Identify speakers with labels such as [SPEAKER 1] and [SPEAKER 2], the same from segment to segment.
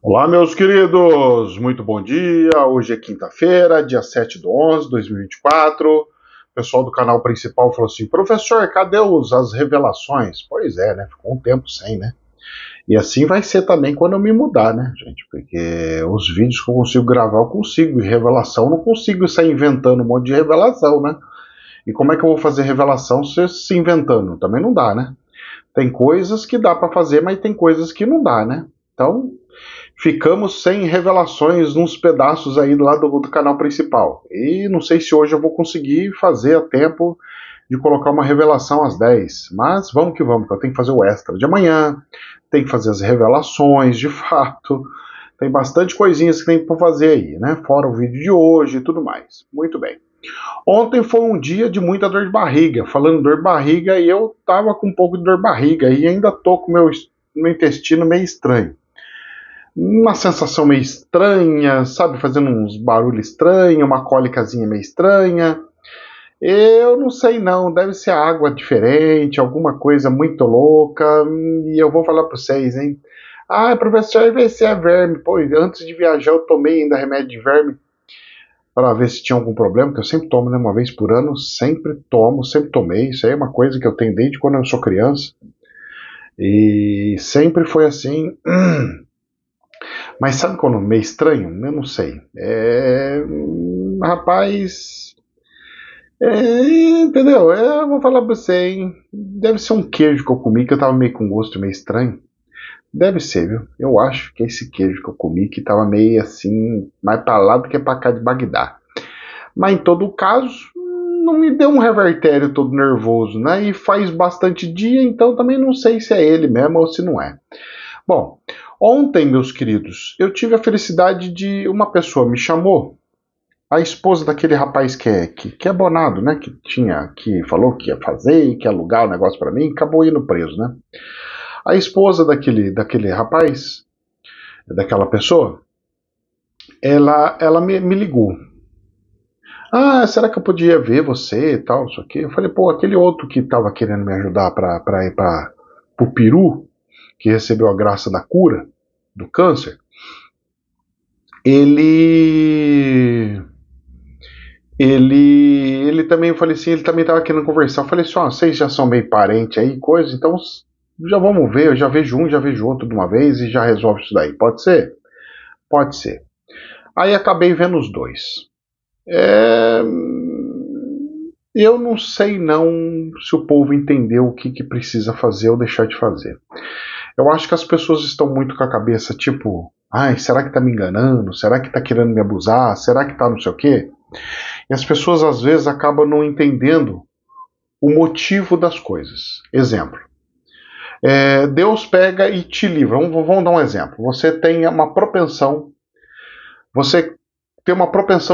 [SPEAKER 1] Olá, meus queridos, muito bom dia. Hoje é quinta-feira, dia 7/11/2024. O pessoal do canal principal falou assim: professor, cadê as revelações? Pois é, né? Ficou um tempo sem, né? E assim vai ser também quando eu me mudar, né, gente? Porque os vídeos que eu consigo gravar, eu consigo, e revelação, eu não consigo sair inventando um monte de revelação, né? E como é que eu vou fazer revelação se inventando? Também não dá, né? Tem coisas que dá para fazer, mas tem coisas que não dá, né? Então, ficamos sem revelações nos pedaços aí lá do canal principal. E não sei se hoje eu vou conseguir fazer a tempo de colocar uma revelação às 10. Mas vamos que vamos, que eu tenho que fazer o extra de amanhã, tem que fazer as revelações, de fato. Tem bastante coisinhas que tem para fazer aí, né? Fora o vídeo de hoje e tudo mais. Muito bem. Ontem foi um dia de muita dor de barriga. Falando de dor de barriga, e eu tava com um pouco de dor de barriga e ainda tô com meu intestino meio estranho. Uma sensação meio estranha, sabe, fazendo uns barulhos estranhos, uma cólicazinha meio estranha. Eu não sei não, deve ser água diferente, alguma coisa muito louca, e eu vou falar para vocês, hein? Ah, professor, vai ser verme. Pô, antes de viajar eu tomei ainda remédio de verme para ver se tinha algum problema, que eu sempre tomo, né, uma vez por ano, sempre tomo, sempre tomei. Isso aí é uma coisa que eu tenho desde quando eu sou criança, e sempre foi assim. Mas sabe quando é meio estranho? Eu não sei. Rapaz. Entendeu? Eu vou falar pra você, hein? Deve ser um queijo que eu comi que eu tava meio com gosto meio estranho. Deve ser, viu? Eu acho que é esse queijo que eu comi que tava meio assim, mais pra lá do que pra cá de Bagdá. Mas em todo caso, não me deu um revertério todo nervoso, né? E faz bastante dia, então também não sei se é ele mesmo ou se não é. Bom, ontem, meus queridos, eu tive a felicidade de uma pessoa me chamou, a esposa daquele rapaz que é abonado, né? Que falou que ia fazer e que ia alugar o negócio para mim, acabou indo preso, né? A esposa daquele rapaz, daquela pessoa, ela me ligou. Ah, será que eu podia ver você e tal, isso aqui? Eu falei, pô, aquele outro que tava querendo me ajudar para ir para o Peru, que recebeu a graça da cura do câncer, ele ele também, eu falei assim, ele também estava querendo conversar. Eu falei assim, ó, vocês já são meio parente aí, coisa, então já vamos ver, eu já vejo um, já vejo outro de uma vez e já resolve isso daí. Pode ser? Pode ser. Aí acabei vendo os dois. É... Eu não sei não se o povo entendeu o que precisa fazer ou deixar de fazer. Eu acho que as pessoas estão muito com a cabeça, tipo, ai, será que tá me enganando? Será que tá querendo me abusar? Será que tá não sei o quê? E as pessoas às vezes acabam não entendendo o motivo das coisas. Exemplo. Deus pega e te livra. Vamos dar um exemplo. Você tem uma propensão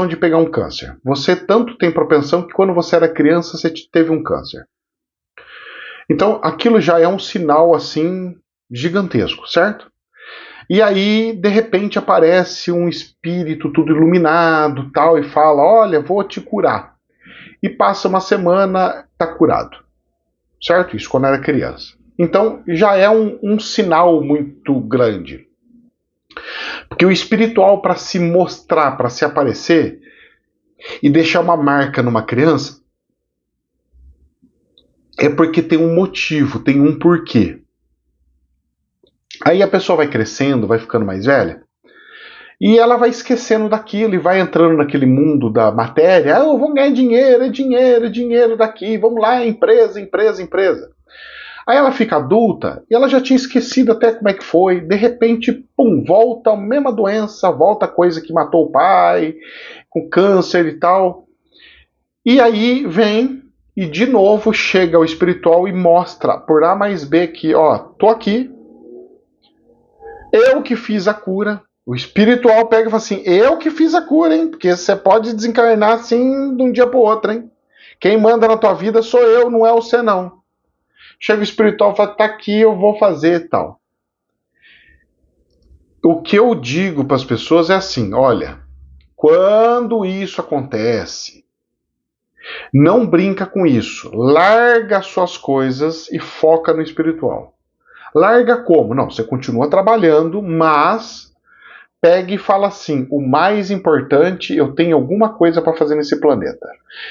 [SPEAKER 1] de pegar um câncer. Você tanto tem propensão que quando você era criança você teve um câncer. Então aquilo já é um sinal assim gigantesco, certo? E aí, de repente, aparece um espírito tudo iluminado tal e fala: olha, vou te curar. E passa uma semana, tá curado. Certo? Isso quando era criança. Então já é um sinal muito grande. Porque o espiritual, para se mostrar, para se aparecer e deixar uma marca numa criança, é porque tem um motivo, tem um porquê. Aí a pessoa vai crescendo, vai ficando mais velha, e ela vai esquecendo daquilo e vai entrando naquele mundo da matéria. Ah, eu vou ganhar dinheiro, é dinheiro, é dinheiro daqui, vamos lá, empresa, empresa, empresa. Aí ela fica adulta e ela já tinha esquecido até como é que foi. De repente, pum, volta a mesma doença, volta a coisa que matou o pai, com câncer e tal. E aí vem e de novo chega o espiritual e mostra por A mais B que, ó, tô aqui, eu que fiz a cura. O espiritual pega e fala assim, eu que fiz a cura, hein? Porque você pode desencarnar assim de um dia pro outro, hein? Quem manda na tua vida sou eu, não é você não. Chega o espiritual e fala, tá aqui, eu vou fazer e tal. O que eu digo para as pessoas é assim, olha, quando isso acontece, não brinca com isso. Larga suas coisas e foca no espiritual. Larga como? Não, você continua trabalhando, mas pega e fala assim: o mais importante, eu tenho alguma coisa para fazer nesse planeta.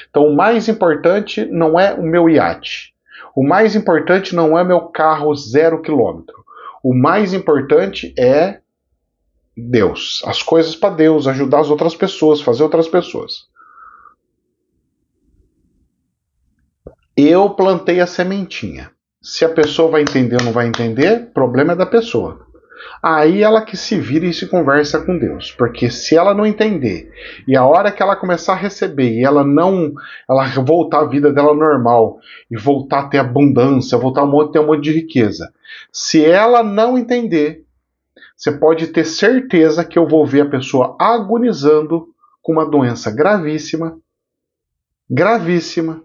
[SPEAKER 1] Então, o mais importante não é o meu iate. O mais importante não é meu carro 0 km. O mais importante é Deus. As coisas para Deus, ajudar as outras pessoas, fazer outras pessoas. Eu plantei a sementinha. Se a pessoa vai entender ou não vai entender, problema é da pessoa. Aí ela que se vira e se conversa com Deus, porque se ela não entender e a hora que ela começar a receber e ela voltar a vida dela normal e voltar a ter abundância, voltar a ter um monte de riqueza, se ela não entender, você pode ter certeza que eu vou ver a pessoa agonizando com uma doença gravíssima, gravíssima.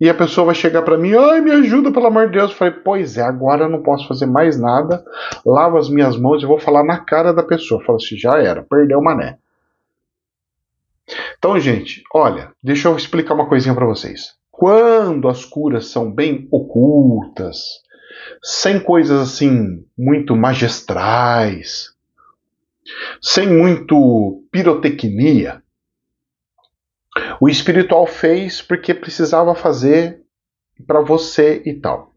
[SPEAKER 1] E a pessoa vai chegar para mim: ai, me ajuda, pelo amor de Deus. Eu falei: pois é, agora eu não posso fazer mais nada. Lavo as minhas mãos e vou falar na cara da pessoa. Falo assim: já era, perdeu o mané. Então, gente, olha, deixa eu explicar uma coisinha para vocês. Quando as curas são bem ocultas, sem coisas assim muito magistrais, sem muito pirotecnia, o espiritual fez porque precisava fazer para você e tal.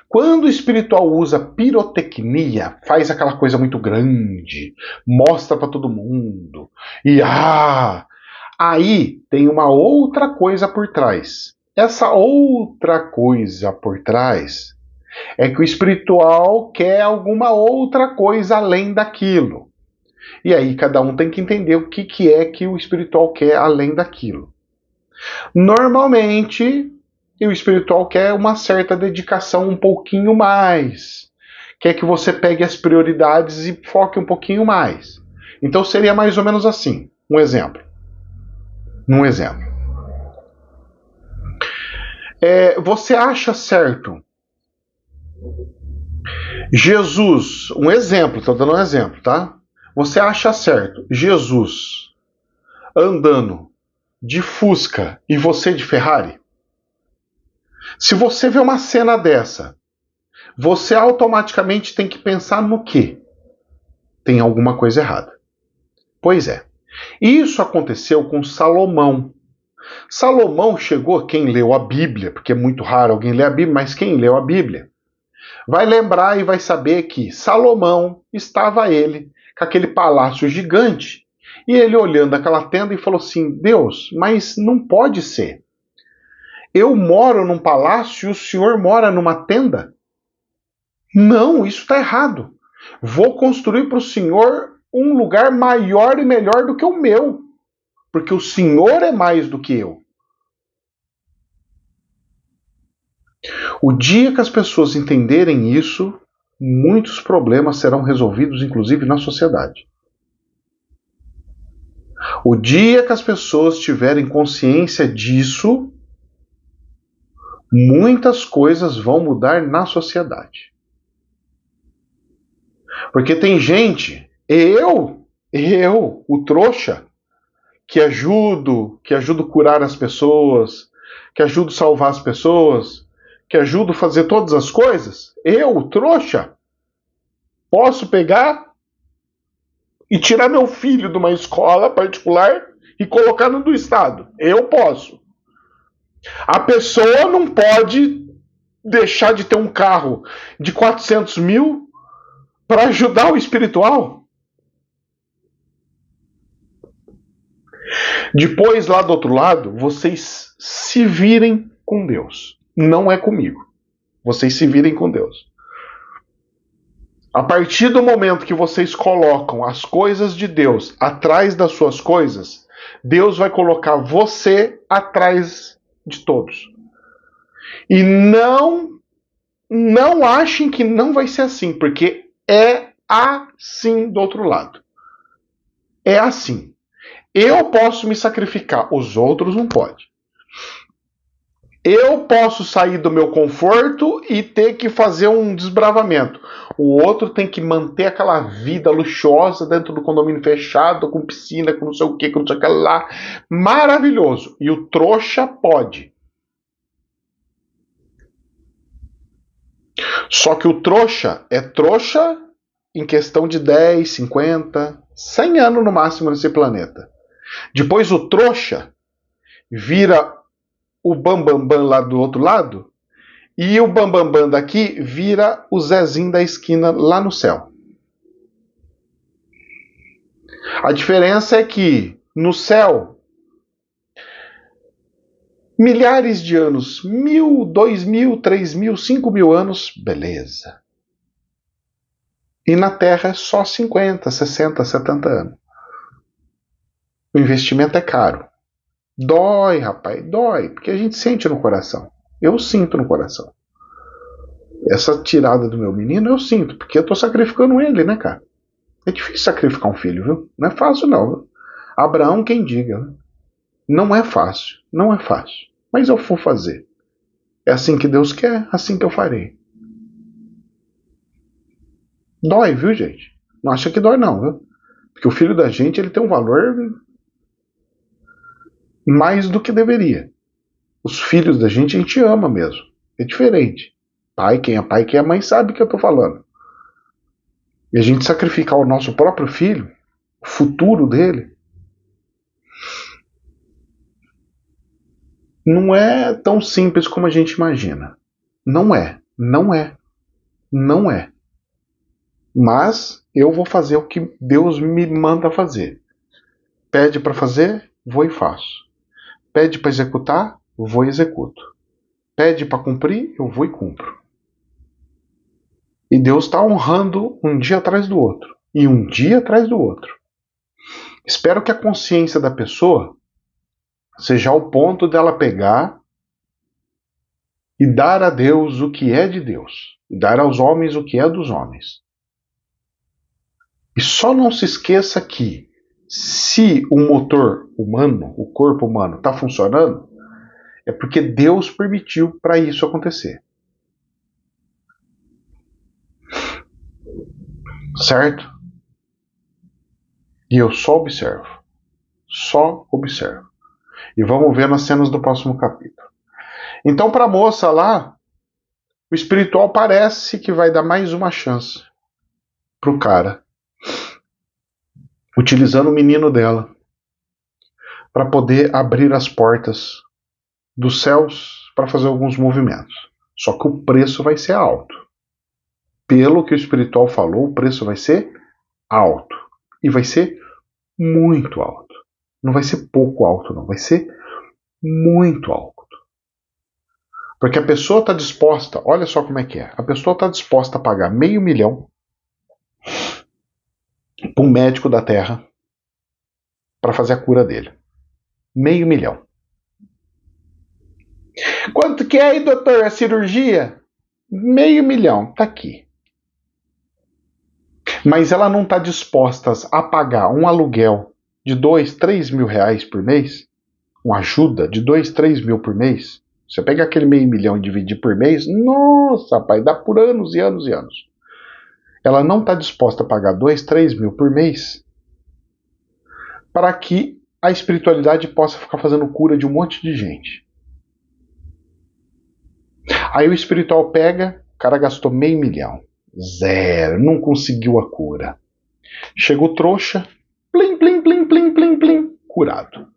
[SPEAKER 1] Quando o espiritual usa pirotecnia, faz aquela coisa muito grande, mostra para todo mundo, e aí tem uma outra coisa por trás. Essa outra coisa por trás é que o espiritual quer alguma outra coisa além daquilo. E aí cada um tem que entender o que é que o espiritual quer além daquilo. Normalmente, o espiritual quer uma certa dedicação um pouquinho mais. Quer que você pegue as prioridades e foque um pouquinho mais. Então seria mais ou menos assim. Um exemplo. Você acha certo Jesus, um exemplo, estou dando um exemplo, tá? Você acha certo Jesus andando de Fusca e você de Ferrari? Se você vê uma cena dessa, você automaticamente tem que pensar no quê? Tem alguma coisa errada. Pois é. Isso aconteceu com Salomão. Salomão chegou, quem leu a Bíblia, porque é muito raro alguém ler a Bíblia, mas quem leu a Bíblia vai lembrar e vai saber que Salomão estava ele com aquele palácio gigante e ele olhando aquela tenda e falou assim: Deus, mas não pode ser. Eu moro num palácio e o senhor mora numa tenda? Não, isso está errado. Vou construir para o senhor um lugar maior e melhor do que o meu, porque o senhor é mais do que eu. O dia que as pessoas entenderem isso, muitos problemas serão resolvidos, inclusive na sociedade. O dia que as pessoas tiverem consciência disso, muitas coisas vão mudar na sociedade. Porque tem gente, o trouxa, que ajudo a curar as pessoas, que ajudo a salvar as pessoas, que ajudo a fazer todas as coisas, eu, trouxa, posso pegar e tirar meu filho de uma escola particular e colocar no do Estado. Eu posso. A pessoa não pode deixar de ter um carro de 400 mil para ajudar o espiritual. Depois, lá do outro lado, vocês se virem com Deus. Não é comigo. Vocês se virem com Deus. A partir do momento que vocês colocam as coisas de Deus atrás das suas coisas, Deus vai colocar você atrás de todos. E não achem que não vai ser assim, porque é assim do outro lado. É assim. Eu posso me sacrificar, os outros não podem. Eu posso sair do meu conforto e ter que fazer um desbravamento. O outro tem que manter aquela vida luxuosa dentro do condomínio fechado, com piscina, com não sei o que, com não sei o que lá. Maravilhoso. E o trouxa pode. Só que o trouxa é trouxa em questão de 10, 50, 100 anos no máximo nesse planeta. Depois o trouxa vira o Bambambam lá do outro lado e o Bambambam daqui vira o Zezinho da esquina lá no céu. A diferença é que no céu, milhares de anos, 1000, 2000, 3000, 5000 anos, beleza. E na Terra é só 50, 60, 70 anos. O investimento é caro. Dói, rapaz, dói, porque a gente sente no coração. Eu sinto no coração. Essa tirada do meu menino eu sinto, porque eu tô sacrificando ele, né, cara? É difícil sacrificar um filho, viu? Não é fácil, não. Viu? Abraão, quem diga. Viu? Não é fácil, não é fácil. Mas eu vou fazer. É assim que Deus quer, assim que eu farei. Dói, viu, gente? Não acha que dói, não, viu? Porque o filho da gente, ele tem um valor mais do que deveria. Os filhos da gente, a gente ama mesmo. É diferente. Pai, quem é mãe, sabe o que eu tô falando. E a gente sacrificar o nosso próprio filho, o futuro dele, não é tão simples como a gente imagina. Não é, não é, não é. Mas eu vou fazer o que Deus me manda fazer. Pede para fazer, vou e faço. Pede para executar, vou e executo. Pede para cumprir, eu vou e cumpro. E Deus está honrando um dia atrás do outro. E um dia atrás do outro. Espero que a consciência da pessoa seja ao ponto dela pegar e dar a Deus o que é de Deus. E dar aos homens o que é dos homens. E só não se esqueça que se o motor humano, o corpo humano, está funcionando, é porque Deus permitiu para isso acontecer. Certo? E eu só observo. Só observo. E vamos ver nas cenas do próximo capítulo. Então, para a moça lá, o espiritual parece que vai dar mais uma chance para o cara, utilizando o menino dela, para poder abrir as portas dos céus para fazer alguns movimentos. Só que o preço vai ser alto. Pelo que o espiritual falou, o preço vai ser alto. E vai ser muito alto. Não vai ser pouco alto, não. Vai ser muito alto. Porque a pessoa está disposta, olha só como é que é. A pessoa está disposta a pagar $500 mil para um médico da Terra para fazer a cura dele. $500 mil. Quanto que é aí, doutor, a cirurgia? $500 mil. Tá aqui. Mas ela não está disposta a pagar um aluguel de 2, 3 mil reais por mês, uma ajuda de 2, 3 mil por mês. Você pega aquele $500 mil e dividir por mês, nossa, pai, dá por anos e anos e anos. Ela não está disposta a pagar 2, 3 mil por mês para que a espiritualidade possa ficar fazendo cura de um monte de gente. Aí o espiritual pega, o cara gastou $500 mil. Zero, não conseguiu a cura. Chega o trouxa, plim, plim, plim, plim, plim, plim, curado.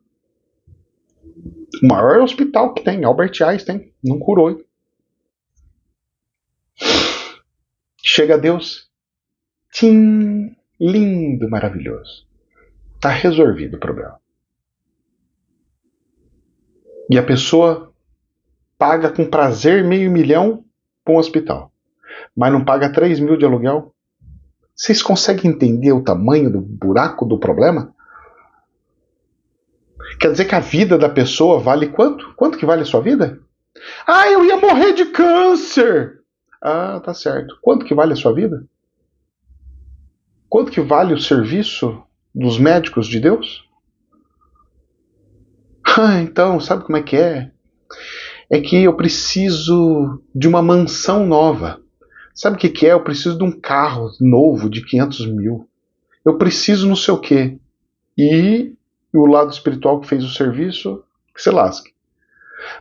[SPEAKER 1] O maior hospital que tem, Albert Einstein, não curou. Chega Deus, tchim, lindo, maravilhoso. Tá resolvido o problema. E a pessoa paga com prazer $500 mil para um hospital, mas não paga 3 mil de aluguel. Vocês conseguem entender o tamanho do buraco do problema? Quer dizer que a vida da pessoa vale quanto? Quanto que vale a sua vida? Ah, eu ia morrer de câncer! Ah, tá certo. Quanto que vale a sua vida? Quanto que vale o serviço dos médicos de Deus? Ah, então, sabe como é que é? É que eu preciso de uma mansão nova. Sabe o que é? Eu preciso de um carro novo de 500 mil. Eu preciso não sei o quê. E o lado espiritual que fez o serviço, que se lasque.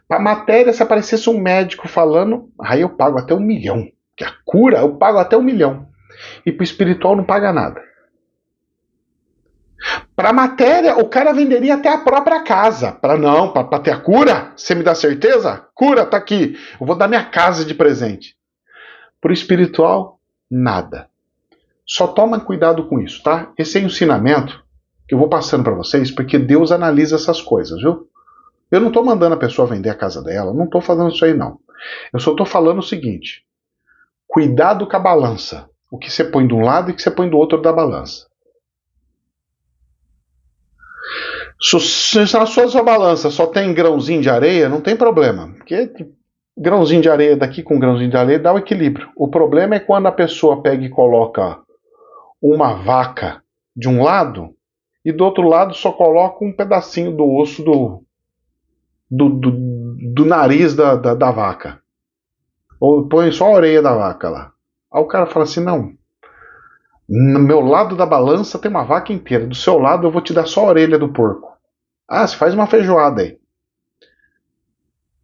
[SPEAKER 1] Para a matéria, se aparecesse um médico falando, aí eu pago até $1 milhão. Que a cura, eu pago até $1 milhão. E para o espiritual não paga nada. Para a matéria, o cara venderia até a própria casa. Para ter a cura, você me dá certeza? Cura, tá aqui. Eu vou dar minha casa de presente. Para o espiritual, nada. Só toma cuidado com isso, tá? Esse é o ensinamento que eu vou passando para vocês, porque Deus analisa essas coisas, viu? Eu não estou mandando a pessoa vender a casa dela, não estou fazendo isso aí, não. Eu só estou falando o seguinte: cuidado com a balança. O que você põe de um lado e o que você põe do outro da balança. Se na sua balança só tem grãozinho de areia, não tem problema. Porque grãozinho de areia daqui com grãozinho de areia dá o equilíbrio. O problema é quando a pessoa pega e coloca uma vaca de um lado e do outro lado só coloca um pedacinho do osso do nariz da vaca. Ou põe só a orelha da vaca lá. Aí o cara fala assim: não, no meu lado da balança tem uma vaca inteira, do seu lado eu vou te dar só a orelha do porco. Ah, você faz uma feijoada aí.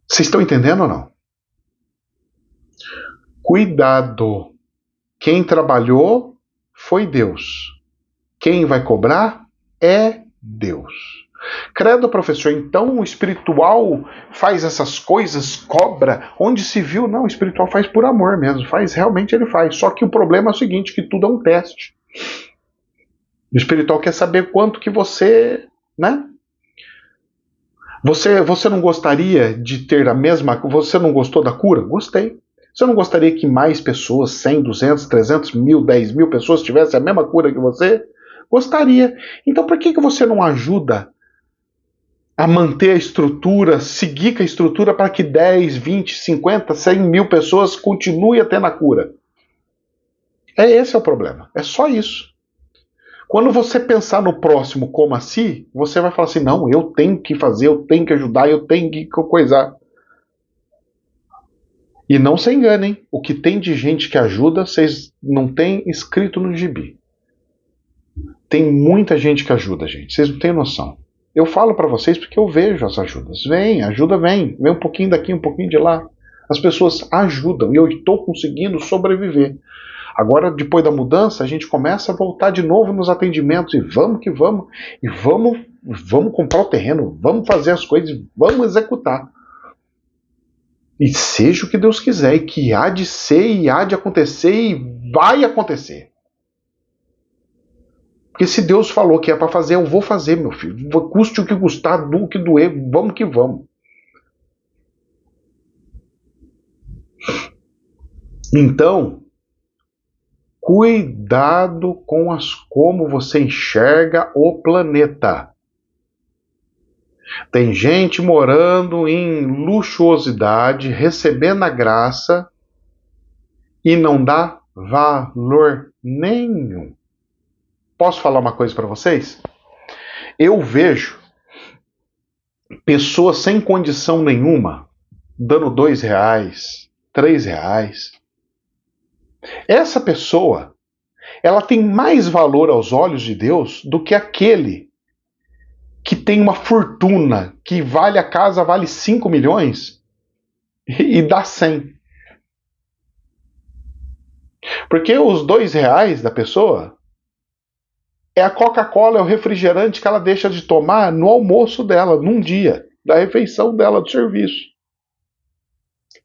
[SPEAKER 1] Vocês estão entendendo ou não? Cuidado. Quem trabalhou foi Deus. Quem vai cobrar é Deus. Credo, professor, então o espiritual faz essas coisas, cobra, onde se viu? Não, o espiritual faz por amor mesmo, realmente ele faz. Só que o problema é o seguinte, que tudo é um teste. O espiritual quer saber quanto que você, né? Você não gostaria de ter a mesma... Você não gostou da cura? Gostei. Você não gostaria que mais pessoas, 100, 200, 300 mil, 10 mil pessoas tivessem a mesma cura que você? Gostaria. Então por que você não ajuda a manter a estrutura, seguir com a estrutura para que 10, 20, 50, 100 mil pessoas continuem tendo a cura? Esse é o problema. É só isso. Quando você pensar no próximo como assim, você vai falar assim: não, eu tenho que fazer, eu tenho que ajudar, eu tenho que coisar. E não se enganem, o que tem de gente que ajuda, vocês não têm escrito no gibi. Tem muita gente que ajuda, gente, vocês não têm noção. Eu falo para vocês porque eu vejo as ajudas. Ajuda vem um pouquinho daqui, um pouquinho de lá. As pessoas ajudam e eu estou conseguindo sobreviver. Agora, depois da mudança, a gente começa a voltar de novo nos atendimentos e vamos que vamos, e vamos comprar o terreno, vamos fazer as coisas, vamos executar. E seja o que Deus quiser, e que há de ser, e há de acontecer, e vai acontecer. Porque se Deus falou que é para fazer, eu vou fazer, meu filho. Custe o que custar, do que doer, vamos que vamos. Então, cuidado com como você enxerga o planeta. Tem gente morando em luxuosidade, recebendo a graça e não dá valor nenhum. Posso falar uma coisa para vocês? Eu vejo pessoas sem condição nenhuma dando R$2, R$3. Essa pessoa, ela tem mais valor aos olhos de Deus do que aquele que tem uma fortuna, que vale a casa, vale 5 milhões e dá 100. Porque os R$2 da pessoa é a Coca-Cola, é o refrigerante que ela deixa de tomar no almoço dela, num dia, da refeição dela, do serviço.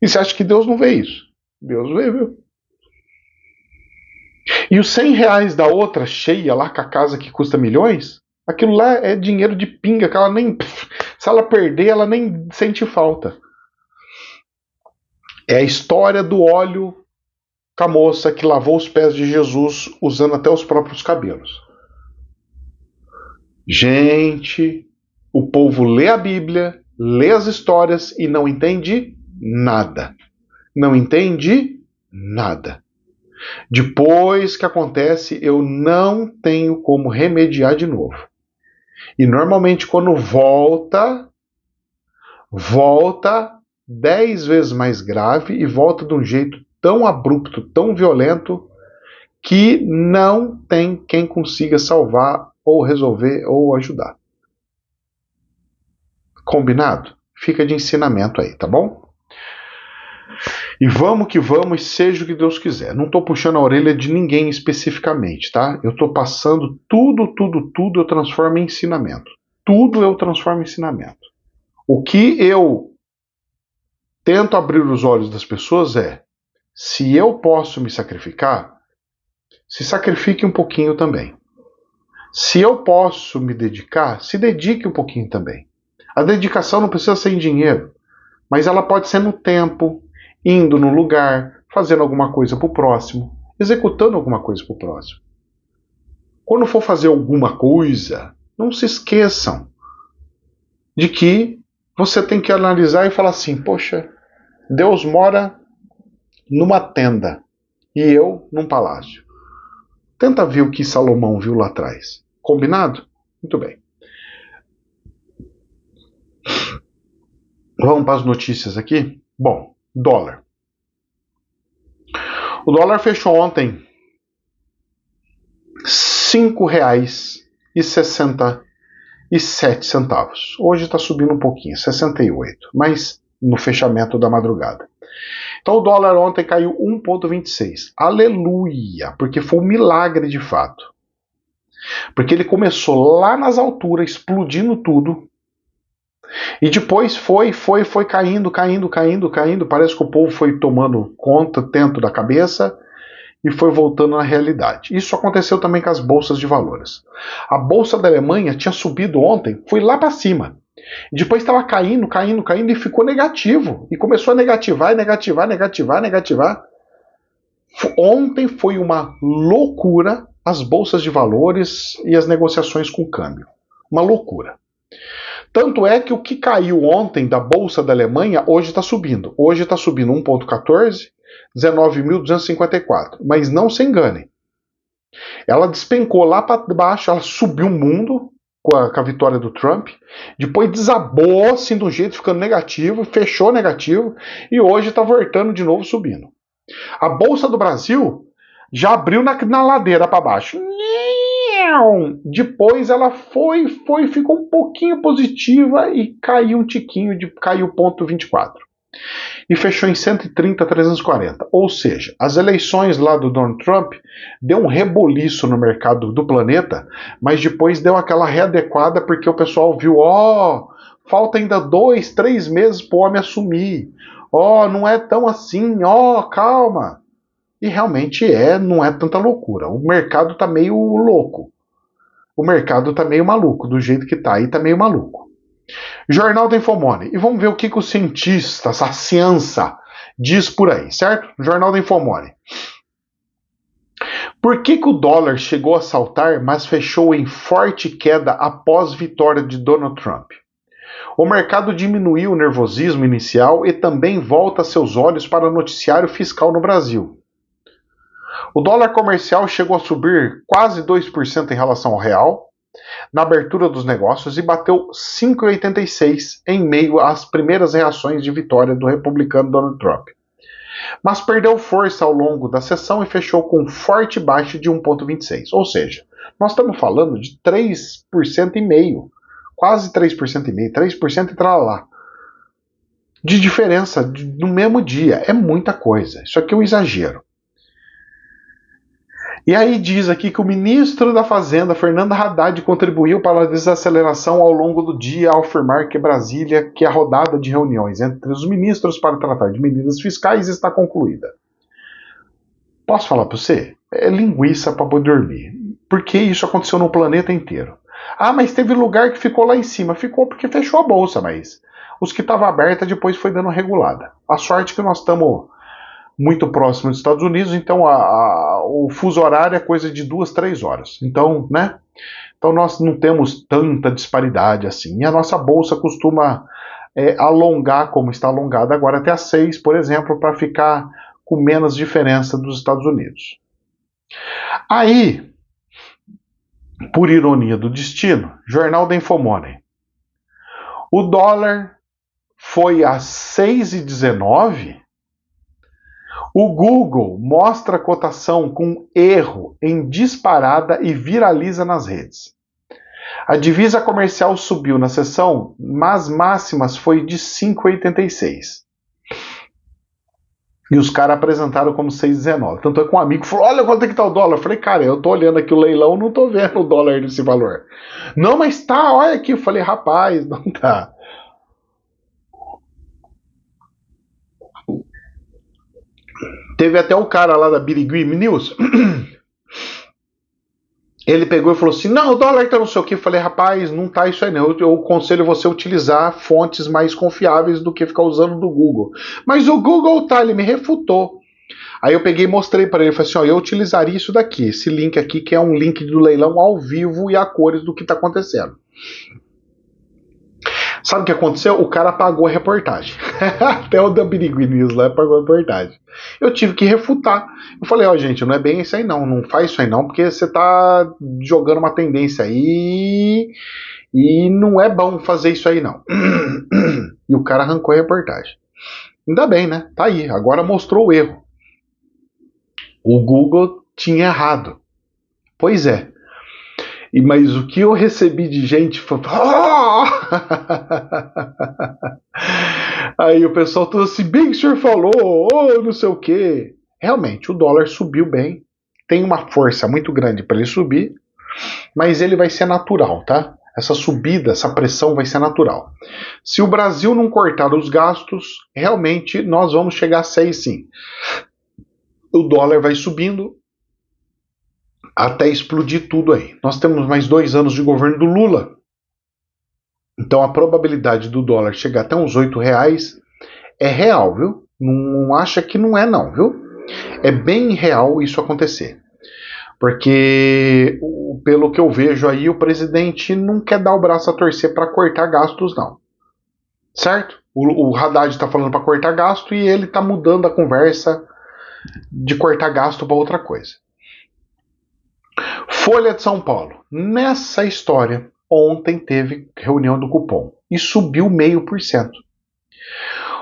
[SPEAKER 1] E você acha que Deus não vê isso? Deus vê, viu? E os R$100 da outra, cheia lá com a casa que custa milhões, aquilo lá é dinheiro de pinga, que ela nem... Se ela perder, ela nem sente falta. É a história do óleo com a moça que lavou os pés de Jesus usando até os próprios cabelos. Gente, o povo lê a Bíblia, lê as histórias e não entende nada. Não entende nada. Depois que acontece, eu não tenho como remediar de novo. E normalmente quando volta 10 vezes mais grave e volta de um jeito tão abrupto, tão violento, que não tem quem consiga salvar ou resolver ou ajudar. Combinado? Fica de ensinamento aí, tá bom? E vamos que vamos, seja o que Deus quiser. Não estou puxando a orelha de ninguém especificamente, tá? Eu estou passando tudo eu transformo em ensinamento. Tudo eu transformo em ensinamento. O que eu tento abrir os olhos das pessoas é: se eu posso me sacrificar, se sacrifique um pouquinho também. Se eu posso me dedicar, se dedique um pouquinho também. A dedicação não precisa ser em dinheiro, mas ela pode ser no tempo, indo no lugar, fazendo alguma coisa para o próximo, executando alguma coisa para o próximo. Quando for fazer alguma coisa, não se esqueçam de que você tem que analisar e falar assim: poxa, Deus mora numa tenda e eu num palácio. Tenta ver o que Salomão viu lá atrás. Combinado? Muito bem. Vamos para as notícias aqui? Bom, dólar. O dólar fechou ontem R$ 5,67. Hoje está subindo um pouquinho, 68, mas no fechamento da madrugada. Então o dólar ontem caiu 1,26. Aleluia, porque foi um milagre de fato. Porque ele começou lá nas alturas, explodindo tudo, e depois foi caindo. Parece que o povo foi tomando conta dentro da cabeça e foi voltando à realidade. Isso aconteceu também com as bolsas de valores. A bolsa da Alemanha tinha subido ontem, foi lá para cima. Depois estava caindo e ficou negativo. E começou a negativar. Ontem foi uma loucura as bolsas de valores e as negociações com o câmbio. Uma loucura. Tanto é que o que caiu ontem da Bolsa da Alemanha, hoje está subindo. Hoje está subindo 1,14, 19.254. Mas não se engane. Ela despencou lá para baixo, ela subiu o mundo com a vitória do Trump, depois desabou assim do jeito, ficando negativo, fechou negativo, e hoje está voltando de novo subindo. A Bolsa do Brasil já abriu na ladeira para baixo. Depois ela ficou um pouquinho positiva e caiu um tiquinho, caiu 0,24. E fechou em 130,340. Ou seja, as eleições lá do Donald Trump deu um reboliço no mercado do planeta, mas depois deu aquela readequada porque o pessoal viu, falta ainda 2, 3 meses para o homem assumir. Não é tão assim, calma. E realmente não é tanta loucura. O mercado tá meio louco. O mercado tá meio maluco, do jeito que tá aí, tá meio maluco. Jornal da Infomoney. E vamos ver o que os cientistas, a ciência, diz por aí, certo? Jornal da Infomoney. Por que o dólar chegou a saltar, mas fechou em forte queda após vitória de Donald Trump? O mercado diminuiu o nervosismo inicial e também volta seus olhos para o noticiário fiscal no Brasil. O dólar comercial chegou a subir quase 2% em relação ao real na abertura dos negócios e bateu 5,86 em meio às primeiras reações de vitória do republicano Donald Trump. Mas perdeu força ao longo da sessão e fechou com forte baixa de 1,26. Ou seja, nós estamos falando de 3,5%, quase 3,5%, 3% e tralá. De diferença no mesmo dia. É muita coisa. Isso aqui é um exagero. E aí diz aqui que o ministro da Fazenda, Fernando Haddad, contribuiu para a desaceleração ao longo do dia ao afirmar que Brasília, que a rodada de reuniões entre os ministros para tratar de medidas fiscais está concluída. Posso falar para você? É linguiça para poder dormir. Porque isso aconteceu no planeta inteiro. Mas teve lugar que ficou lá em cima. Ficou porque fechou a bolsa, mas os que estavam abertos depois foi dando regulada. A sorte que nós estamos muito próximo dos Estados Unidos, então o fuso horário é coisa de 2, 3 horas. Então, né? Então nós não temos tanta disparidade assim. E a nossa bolsa costuma alongar, como está alongada agora, até às 6, por exemplo, para ficar com menos diferença dos Estados Unidos. Aí, por ironia do destino, Jornal da Infomoney. O dólar foi a 6,19. O Google mostra a cotação com erro em disparada e viraliza nas redes. A divisa comercial subiu na sessão, mas máximas foi de 5,86. E os caras apresentaram como 6,19. Tanto é que um amigo falou: olha quanto é que tá o dólar. Eu falei: cara, eu tô olhando aqui o leilão, não tô vendo o dólar nesse valor. Não, mas tá, olha aqui. Eu falei: rapaz, não tá. Teve até o cara lá da Birigui News. Ele pegou e falou assim: não, o dólar tá não sei o que. Eu falei: rapaz, não tá isso aí não. Eu aconselho você a utilizar fontes mais confiáveis do que ficar usando do Google. Mas o Google tá, ele me refutou. Aí eu peguei e mostrei para ele, falei assim, ó, eu utilizaria isso daqui, esse link aqui, que é um link do leilão ao vivo e a cores do que está acontecendo. Sabe o que aconteceu? O cara pagou a reportagem. Até o da Birigui News lá pagou a reportagem. Eu tive que refutar. Eu falei, ó, gente, não é bem isso aí não, não faz isso aí não, porque você tá jogando uma tendência aí e não é bom fazer isso aí não. E o cara arrancou a reportagem. Ainda bem, né? Tá aí, agora mostrou o erro. O Google tinha errado. Pois é. Mas o que eu recebi de gente foi. Aí o pessoal todo assim, bem que o senhor falou, oh, não sei o quê. Realmente, o dólar subiu bem. Tem uma força muito grande para ele subir, mas ele vai ser natural, tá? Essa subida, essa pressão vai ser natural. Se o Brasil não cortar os gastos, realmente nós vamos chegar a 6 sim. O dólar vai subindo, até explodir tudo aí. Nós temos mais 2 anos de governo do Lula. Então a probabilidade do dólar chegar até uns R$8 é real, viu? Não acha que não é não, viu? É bem real isso acontecer. Porque, pelo que eu vejo aí, o presidente não quer dar o braço a torcer para cortar gastos, não. Certo? O Haddad está falando para cortar gasto e ele está mudando a conversa de cortar gasto para outra coisa. Folha de São Paulo. Nessa história, ontem teve reunião do cupom e subiu 0,5%.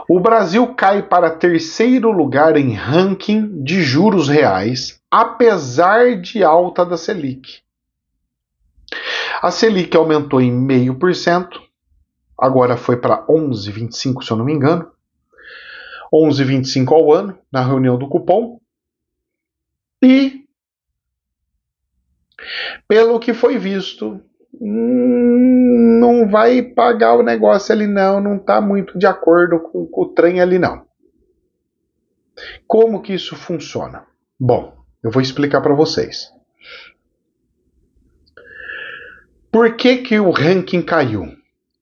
[SPEAKER 1] O Brasil cai para terceiro lugar em ranking de juros reais, apesar de alta da Selic. A Selic aumentou em 0,5%, agora foi para 11,25%, se eu não me engano. 11,25% ao ano, na reunião do cupom. E, pelo que foi visto, não vai pagar o negócio ali não está muito de acordo com o trem ali não. Como que isso funciona? Bom, eu vou explicar para vocês. Por que o ranking caiu?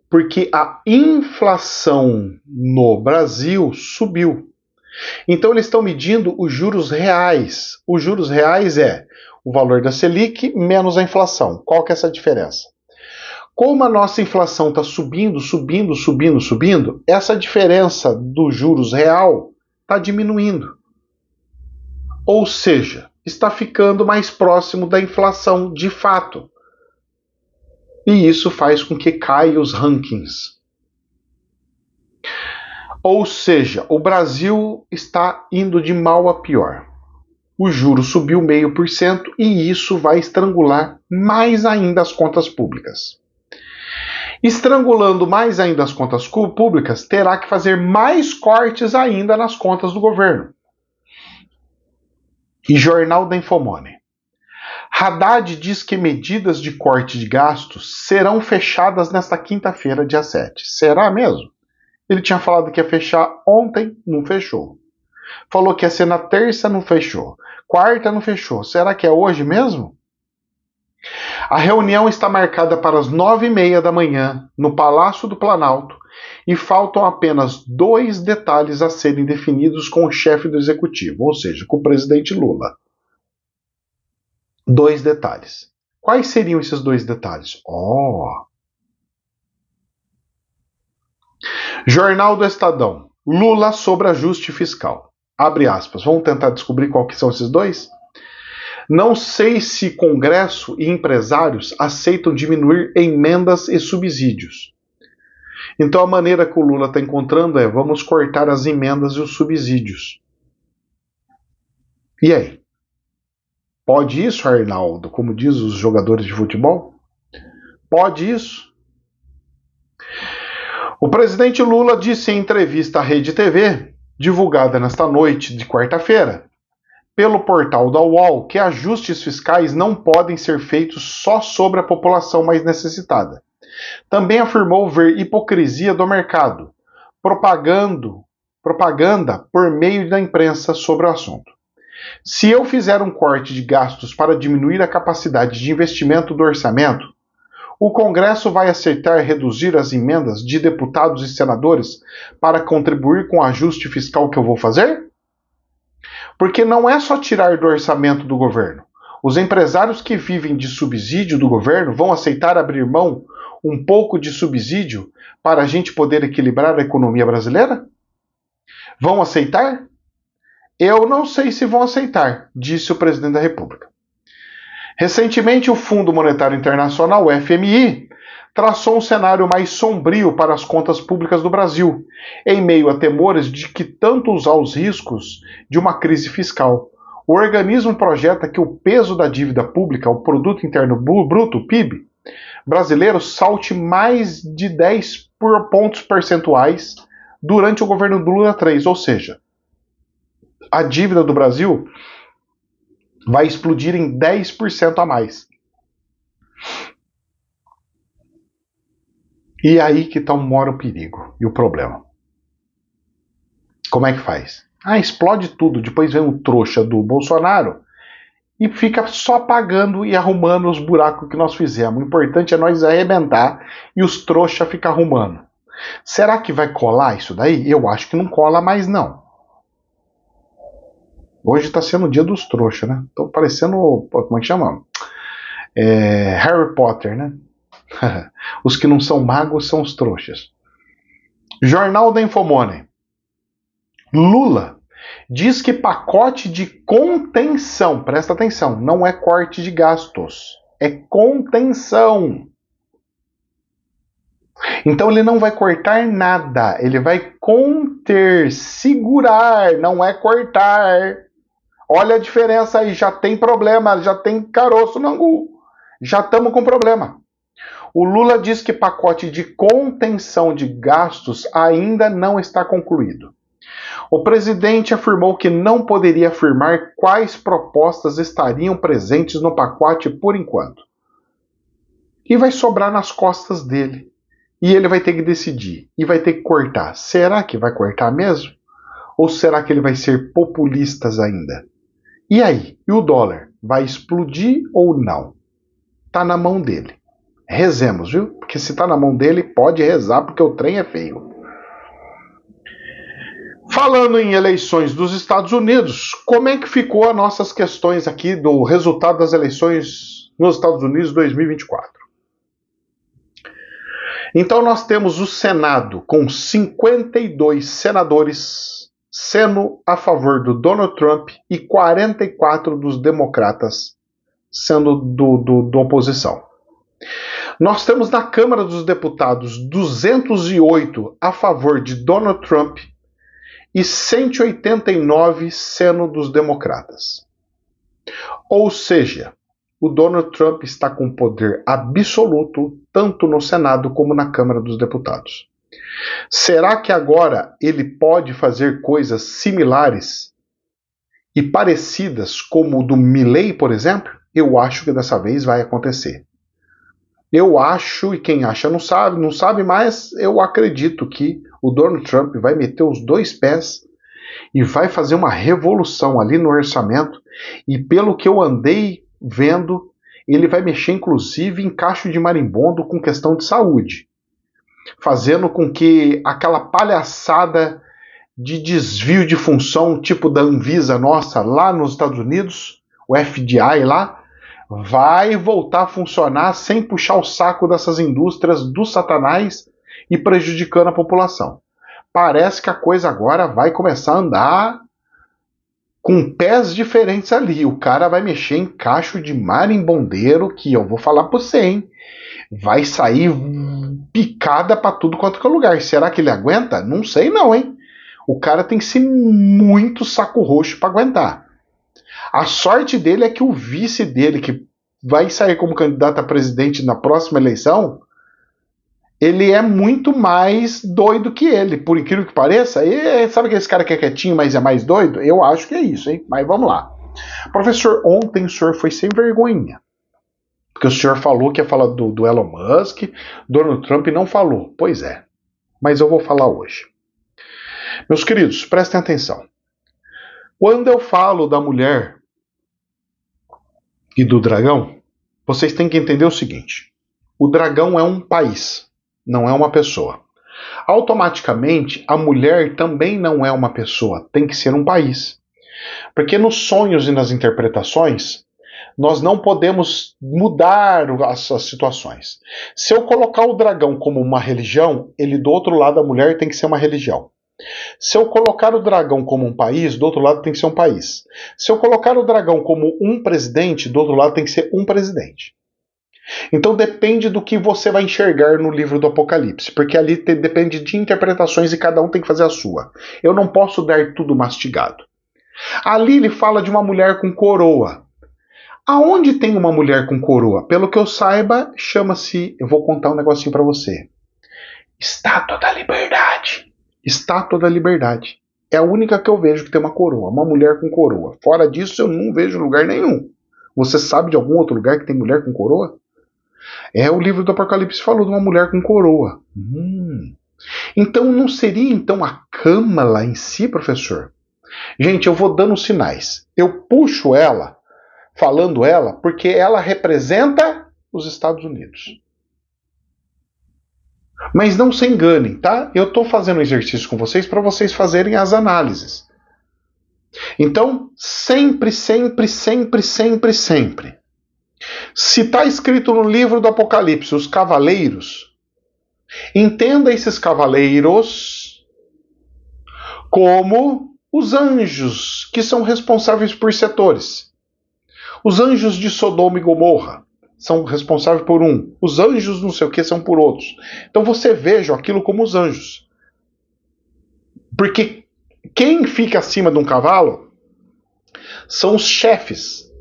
[SPEAKER 1] Porque a inflação no Brasil subiu. Então eles estão medindo os juros reais. Os juros reais é o valor da Selic menos a inflação. Qual que é essa diferença? Como a nossa inflação está subindo, essa diferença do juros real está diminuindo. Ou seja, está ficando mais próximo da inflação de fato. E isso faz com que caia os rankings. Ou seja, o Brasil está indo de mal a pior. O juro subiu 0,5% e isso vai estrangular mais ainda as contas públicas. Estrangulando mais ainda as contas públicas, terá que fazer mais cortes ainda nas contas do governo. E Jornal da Infomoney. Haddad diz que medidas de corte de gastos serão fechadas nesta quinta-feira, dia 7. Será mesmo? Ele tinha falado que ia fechar ontem, não fechou. Falou que ia ser na terça, não fechou. Quarta, não fechou. Será que é hoje mesmo? A reunião está marcada para as 9h30 da manhã, no Palácio do Planalto, e faltam apenas 2 detalhes a serem definidos com o chefe do executivo, ou seja, com o presidente Lula. 2 detalhes. Quais seriam esses 2 detalhes? Jornal do Estadão. Lula sobre ajuste fiscal. Abre aspas. Vamos tentar descobrir qual que são esses 2? Não sei se Congresso e empresários aceitam diminuir emendas e subsídios. Então a maneira que o Lula está encontrando é: vamos cortar as emendas e os subsídios. E aí? Pode isso, Arnaldo, como diz os jogadores de futebol? Pode isso? O presidente Lula disse em entrevista à Rede TV divulgada nesta noite de quarta-feira pelo portal da UOL, que ajustes fiscais não podem ser feitos só sobre a população mais necessitada. Também afirmou ver hipocrisia do mercado, propaganda por meio da imprensa sobre o assunto. Se eu fizer um corte de gastos para diminuir a capacidade de investimento do orçamento, o Congresso vai aceitar reduzir as emendas de deputados e senadores para contribuir com o ajuste fiscal que eu vou fazer? Porque não é só tirar do orçamento do governo. Os empresários que vivem de subsídio do governo vão aceitar abrir mão um pouco de subsídio para a gente poder equilibrar a economia brasileira? Vão aceitar? Eu não sei se vão aceitar, disse o presidente da República. Recentemente, o Fundo Monetário Internacional, o FMI, traçou um cenário mais sombrio para as contas públicas do Brasil, em meio a temores de que tantos aos riscos de uma crise fiscal. O organismo projeta que o peso da dívida pública, o Produto Interno Bruto, o PIB, brasileiro salte mais de 10 pontos percentuais durante o governo do Lula 3, ou seja, a dívida do Brasil vai explodir em 10% a mais. E aí que mora o perigo e o problema. Como é que faz? Explode tudo, depois vem o trouxa do Bolsonaro e fica só pagando e arrumando os buracos que nós fizemos. O importante é nós arrebentar e os trouxas ficam arrumando. Será que vai colar isso daí? Eu acho que não cola mais não. Hoje está sendo o dia dos trouxas, né? Estão parecendo, como é que chama? Harry Potter, né? Os que não são magos são os trouxas. Jornal da Infomoney. Lula diz que pacote de contenção, presta atenção, não é corte de gastos, é contenção. Então ele não vai cortar nada, ele vai conter, segurar, não é cortar. Olha a diferença aí, já tem problema, já tem caroço no angu. Já estamos com problema. O Lula diz que pacote de contenção de gastos ainda não está concluído. O presidente afirmou que não poderia afirmar quais propostas estariam presentes no pacote por enquanto. E vai sobrar nas costas dele. E ele vai ter que decidir. E vai ter que cortar. Será que vai cortar mesmo? Ou será que ele vai ser populista ainda? E aí? E o dólar? Vai explodir ou não? Tá na mão dele. Rezemos, viu? Porque se tá na mão dele, pode rezar, porque o trem é feio. Falando em eleições dos Estados Unidos, como é que ficou as nossas questões aqui do resultado das eleições nos Estados Unidos 2024? Então nós temos o Senado com 52 senadores sendo a favor do Donald Trump e 44 dos democratas sendo do oposição. Nós temos na Câmara dos Deputados 208 a favor de Donald Trump e 189 sendo dos democratas. Ou seja, o Donald Trump está com poder absoluto tanto no Senado como na Câmara dos Deputados. Será que agora ele pode fazer coisas similares e parecidas como o do Milley, por exemplo? Eu acho que dessa vez vai acontecer. Eu acho, e quem acha não sabe, mas eu acredito que o Donald Trump vai meter os dois pés e vai fazer uma revolução ali no orçamento, e pelo que eu andei vendo, ele vai mexer inclusive em cacho de marimbondo com questão de saúde, fazendo com que aquela palhaçada de desvio de função tipo da Anvisa nossa lá nos Estados Unidos, o FDI lá, vai voltar a funcionar sem puxar o saco dessas indústrias do satanás e prejudicando a população. Parece que a coisa agora vai começar a andar com pés diferentes ali. O cara vai mexer em cacho de marimbondeiro que eu vou falar pra você, hein? Vai sair picada pra tudo quanto é lugar. Será que ele aguenta? Não sei não, hein? O cara tem que ser muito saco roxo pra aguentar. A sorte dele é que o vice dele, que vai sair como candidato a presidente na próxima eleição, ele é muito mais doido que ele, por incrível que pareça. E sabe aquele cara que é quietinho, mas é mais doido? Eu acho que é isso, hein? Mas vamos lá. Professor, ontem o senhor foi sem vergonha. Porque o senhor falou que ia falar do Elon Musk, Donald Trump não falou. Pois é, mas eu vou falar hoje. Meus queridos, prestem atenção. Quando eu falo da mulher e do dragão, vocês têm que entender o seguinte. O dragão é um país, não é uma pessoa. Automaticamente, a mulher também não é uma pessoa, tem que ser um país. Porque nos sonhos e nas interpretações, nós não podemos mudar as situações. Se eu colocar o dragão como uma religião, ele do outro lado da mulher tem que ser uma religião. Se eu colocar o dragão como um país, do outro lado tem que ser um país. Se eu colocar o dragão como um presidente, do outro lado tem que ser um presidente. Então depende do que você vai enxergar no livro do Apocalipse, porque ali depende de interpretações e cada um tem que fazer a sua. Eu não posso dar tudo mastigado. Ali ele fala de uma mulher com coroa. Aonde tem uma mulher com coroa? Pelo que eu saiba, chama-se... Eu vou contar um negocinho para você. Estátua da Liberdade. Estátua da Liberdade. É a única que eu vejo que tem uma coroa. Uma mulher com coroa. Fora disso, eu não vejo lugar nenhum. Você sabe de algum outro lugar que tem mulher com coroa? O livro do Apocalipse falou de uma mulher com coroa. Então não seria então a Câmara em si, professor? Gente, eu vou dando sinais. Eu puxo ela, falando ela, porque ela representa os Estados Unidos. Mas não se enganem, tá? Eu estou fazendo um exercício com vocês para vocês fazerem as análises. Então, sempre, sempre, sempre, sempre, sempre. Se está escrito no livro do Apocalipse, os cavaleiros, entenda esses cavaleiros como os anjos que são responsáveis por setores. Os anjos de Sodoma e Gomorra são responsáveis por um. Os anjos não sei o que são por outros. Então você veja aquilo como os anjos. Porque quem fica acima de um cavalo são os chefes.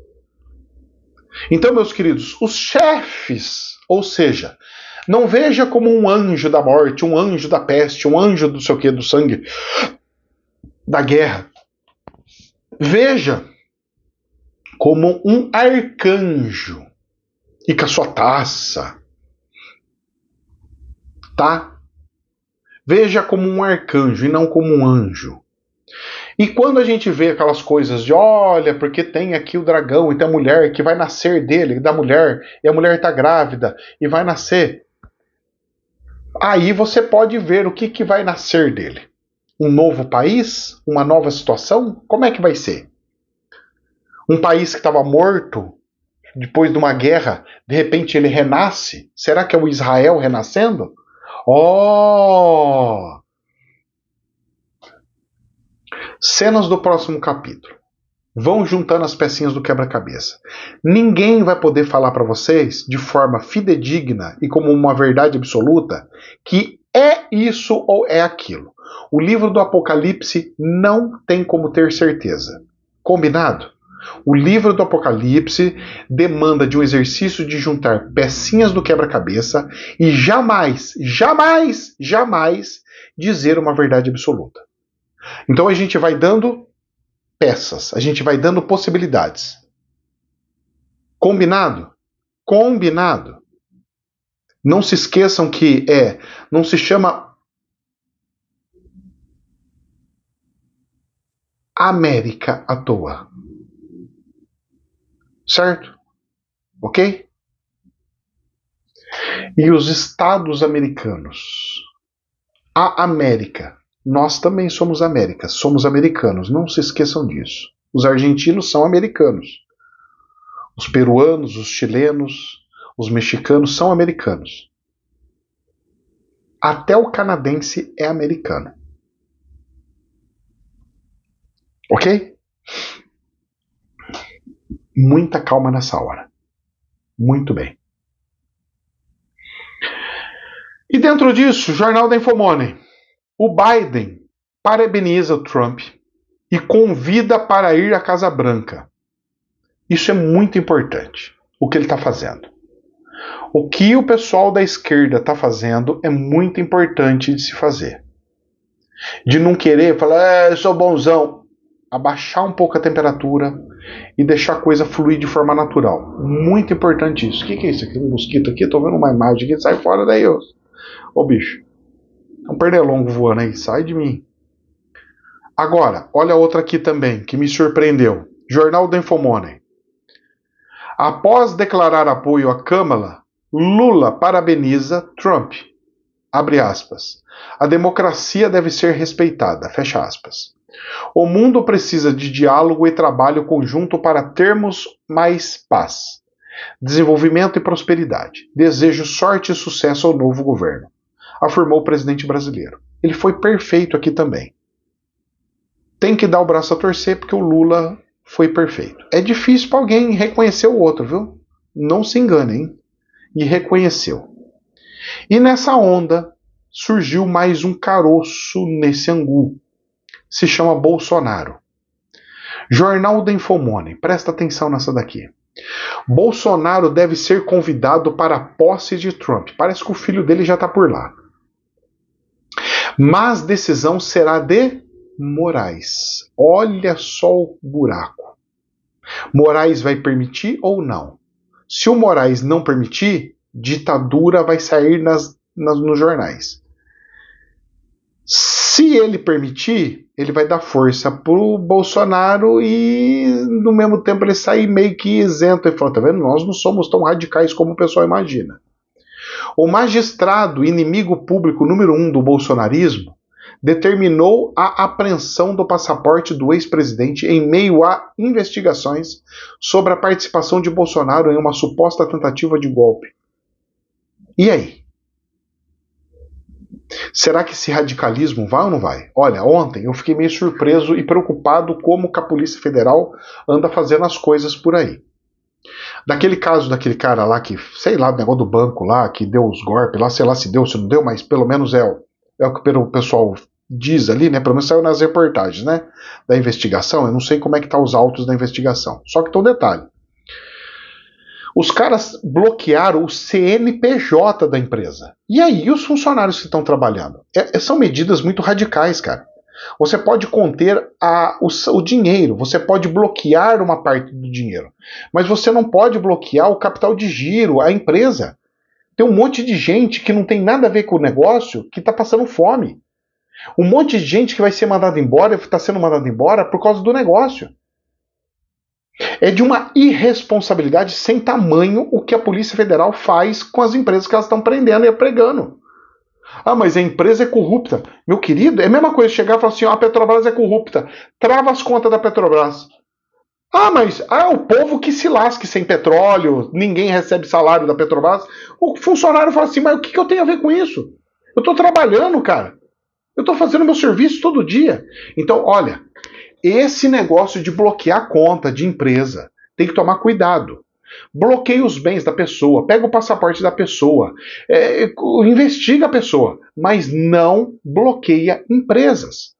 [SPEAKER 1] Então, meus queridos, os chefes, ou seja, não veja como um anjo da morte, um anjo da peste, um anjo do sei o que, do sangue, da guerra. Veja como um arcanjo e com a sua taça, tá? Veja como um arcanjo e não como um anjo. E quando a gente vê aquelas coisas de, olha, porque tem aqui o dragão e tem a mulher que vai nascer dele, da mulher, e a mulher está grávida e vai nascer. Aí você pode ver o que vai nascer dele. Um novo país? Uma nova situação? Como é que vai ser? Um país que estava morto, depois de uma guerra, de repente ele renasce? Será que é o Israel renascendo? Oh! Cenas do próximo capítulo. Vão juntando as pecinhas do quebra-cabeça. Ninguém vai poder falar para vocês de forma fidedigna e como uma verdade absoluta que é isso ou é aquilo. O livro do Apocalipse não tem como ter certeza. Combinado? O livro do Apocalipse demanda de um exercício de juntar pecinhas do quebra-cabeça e jamais, jamais, jamais dizer uma verdade absoluta. Então a gente vai dando peças, a gente vai dando possibilidades. Combinado? Combinado. Não se esqueçam que não se chama América à toa. Certo? Ok? E os Estados americanos. A América. Nós também somos América, somos americanos, não se esqueçam disso. Os argentinos são americanos. Os peruanos, os chilenos, os mexicanos são americanos. Até o canadense é americano. Ok? Muita calma nessa hora. Muito bem. E dentro disso, Jornal da Infomoney. O Biden parabeniza o Trump e convida para ir à Casa Branca. Isso é muito importante, o que ele está fazendo. O que o pessoal da esquerda está fazendo é muito importante de se fazer. De não querer falar, eu sou bonzão. Abaixar um pouco a temperatura e deixar a coisa fluir de forma natural. Muito importante isso. O que é isso aqui? Um mosquito aqui? Tô vendo uma imagem aqui. Sai fora daí, ô bicho. É um pernilongo voando aí. Sai de mim. Agora, olha outra aqui também, que me surpreendeu. Jornal da Infomoney. Após declarar apoio a Kamala, Lula parabeniza Trump. Abre aspas. A democracia deve ser respeitada. Fecha aspas. O mundo precisa de diálogo e trabalho conjunto para termos mais paz, desenvolvimento e prosperidade. Desejo sorte e sucesso ao novo governo, afirmou o presidente brasileiro. Ele foi perfeito aqui também. Tem que dar o braço a torcer porque o Lula foi perfeito. É difícil para alguém reconhecer o outro, viu? Não se engane, hein? E reconheceu. E nessa onda surgiu mais um caroço nesse angu. Se chama Bolsonaro. Jornal da Infomoney, presta atenção nessa daqui. Bolsonaro deve ser convidado para a posse de Trump. Parece que o filho dele já está por lá. Mas decisão será de Moraes. Olha só o buraco. Moraes vai permitir ou não? Se o Moraes não permitir, ditadura vai sair nos jornais. Se ele permitir, ele vai dar força pro Bolsonaro e, no mesmo tempo, ele sai meio que isento. Ele fala, tá vendo? Nós não somos tão radicais como o pessoal imagina. O magistrado, inimigo público número 1 do bolsonarismo, determinou a apreensão do passaporte do ex-presidente em meio a investigações sobre a participação de Bolsonaro em uma suposta tentativa de golpe. E aí? Será que esse radicalismo vai ou não vai? Olha, ontem eu fiquei meio surpreso e preocupado como que a Polícia Federal anda fazendo as coisas por aí. Daquele caso daquele cara lá que, sei lá, do negócio do banco lá, que deu os golpes lá, sei lá se deu, se não deu, mas pelo menos é o que o pessoal diz ali, né? Pelo menos saiu nas reportagens, né? Da investigação. Eu não sei como é que tá os autos da investigação. Só que tem um detalhe. Os caras bloquearam o CNPJ da empresa. E aí, os funcionários que estão trabalhando? São medidas muito radicais, cara. Você pode conter o dinheiro, você pode bloquear uma parte do dinheiro, mas você não pode bloquear o capital de giro, a empresa. Tem um monte de gente que não tem nada a ver com o negócio que está passando fome. Um monte de gente que vai ser mandada embora, está sendo mandada embora por causa do negócio. É de uma irresponsabilidade sem tamanho o que a Polícia Federal faz com as empresas que elas estão prendendo e pregando. Ah, mas a empresa é corrupta. Meu querido, é a mesma coisa chegar e falar assim, a Petrobras é corrupta. Trava as contas da Petrobras. Ah, mas o povo que se lasque sem petróleo, ninguém recebe salário da Petrobras. O funcionário fala assim, mas o que eu tenho a ver com isso? Eu estou trabalhando, cara. Eu estou fazendo meu serviço todo dia. Então, olha, esse negócio de bloquear conta de empresa, tem que tomar cuidado. Bloqueia os bens da pessoa, pega o passaporte da pessoa, investiga a pessoa, mas não bloqueia empresas.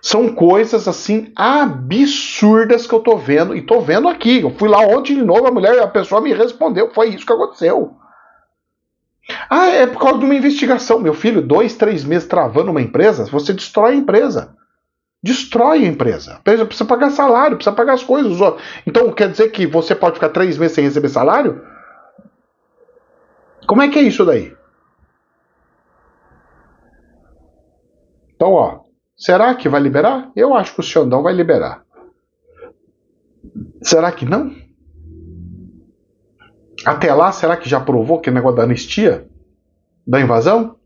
[SPEAKER 1] São coisas assim absurdas que eu tô vendo, e tô vendo aqui. Eu fui lá ontem de novo, a pessoa me respondeu, foi isso que aconteceu. Ah, é por causa de uma investigação. Meu filho, 2, 3 meses travando uma empresa, você destrói a empresa. Destrói a empresa. Precisa pagar salário, precisa pagar as coisas. Então quer dizer que você pode ficar 3 meses sem receber salário? Como é que é isso daí? Então, será que vai liberar? Eu acho que o Xandão vai liberar. Será que não? Até lá, será que já provou aquele negócio da anistia? Da invasão?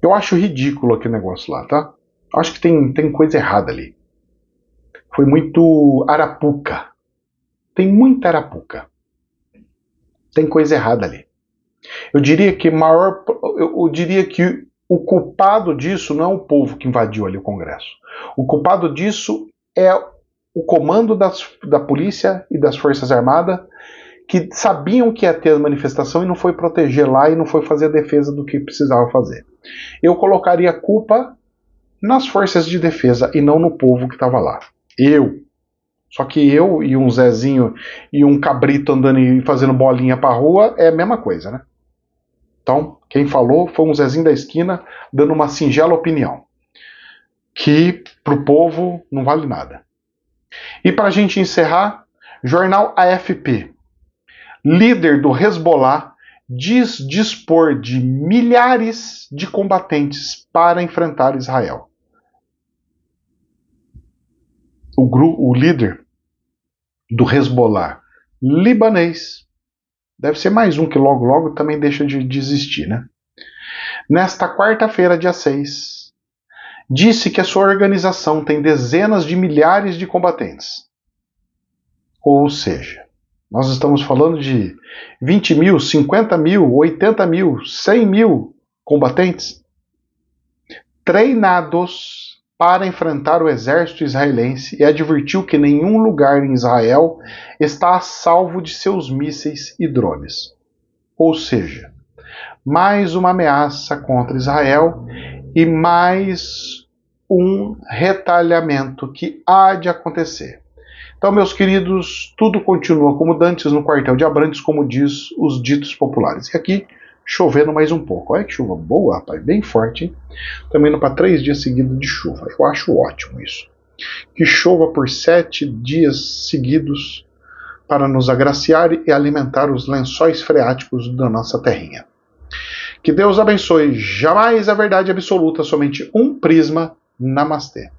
[SPEAKER 1] Eu acho ridículo aquele negócio lá, tá? Acho que tem coisa errada ali. Foi muito arapuca. Tem muita arapuca. Tem coisa errada ali. Eu diria que o culpado disso não é o povo que invadiu ali o Congresso. O culpado disso é o comando da polícia e das Forças Armadas, que sabiam que ia ter a manifestação e não foi proteger lá e não foi fazer a defesa do que precisava fazer. Eu colocaria a culpa nas forças de defesa e não no povo que estava lá. Só que eu e um Zezinho e um cabrito andando e fazendo bolinha pra rua é a mesma coisa, né? Então, quem falou foi um Zezinho da esquina dando uma singela opinião, que pro povo não vale nada. E pra gente encerrar, jornal AFP. Líder do Hezbollah diz dispor de milhares de combatentes para enfrentar Israel. O líder do Hezbollah libanês, deve ser mais um que logo logo também deixa de existir, né? Nesta quarta-feira, dia 6, disse que a sua organização tem dezenas de milhares de combatentes. Ou seja, nós estamos falando de 20 mil, 50 mil, 80 mil, 100 mil combatentes treinados para enfrentar o exército israelense e advertiu que nenhum lugar em Israel está a salvo de seus mísseis e drones. Ou seja, mais uma ameaça contra Israel e mais um retalhamento que há de acontecer. Então, meus queridos, tudo continua como dantes no quartel de Abrantes, como diz os ditos populares. E aqui, chovendo mais um pouco. Olha que chuva boa, rapaz, bem forte, hein? Também indo para 3 dias seguidos de chuva. Eu acho ótimo isso. Que chova por 7 dias seguidos para nos agraciar e alimentar os lençóis freáticos da nossa terrinha. Que Deus abençoe. Jamais a verdade absoluta, somente um prisma. Namastê.